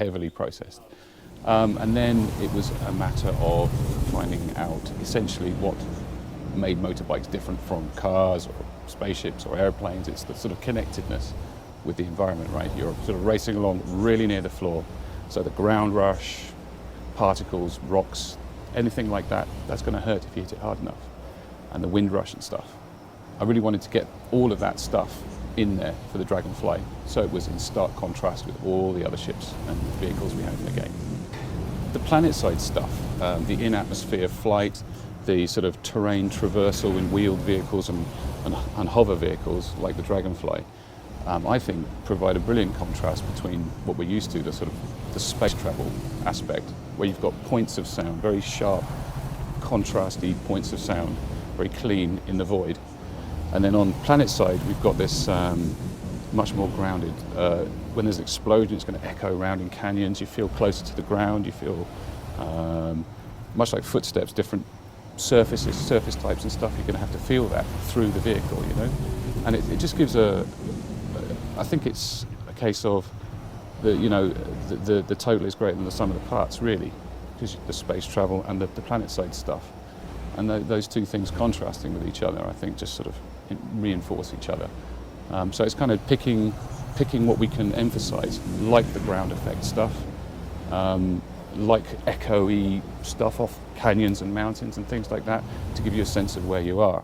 heavily processed. And then it was a matter of finding out essentially what made motorbikes different from cars or spaceships or airplanes. It's the sort of connectedness with the environment, right? You're sort of racing along really near the floor. So the ground rush, particles, rocks, anything like that, that's going to hurt if you hit it hard enough. And the wind rush and stuff. I really wanted to get all of that stuff in there for the Dragonfly, so it was in stark contrast with all the other ships and vehicles we had in the game. The planet-side stuff, the in-atmosphere flight, the sort of terrain traversal in wheeled vehicles and hover vehicles like the Dragonfly, I think provide a brilliant contrast between what we're used to, the sort of the space travel aspect, where you've got points of sound, very sharp, contrasty points of sound, very clean in the void. And then on planet side, we've got this much more grounded. When there's an explosion, it's going to echo around in canyons. You feel closer to the ground. You feel much like footsteps, different surfaces, surface types and stuff. You're going to have to feel that through the vehicle, you know. And it just gives I think it's a case of the total is greater than the sum of the parts, really, because the space travel and the planet side stuff. And those two things contrasting with each other, I think, just sort of reinforce each other. So it's kind of picking what we can emphasize, like the ground effect stuff, like echoey stuff off canyons and mountains and things like that, to give you a sense of where you are.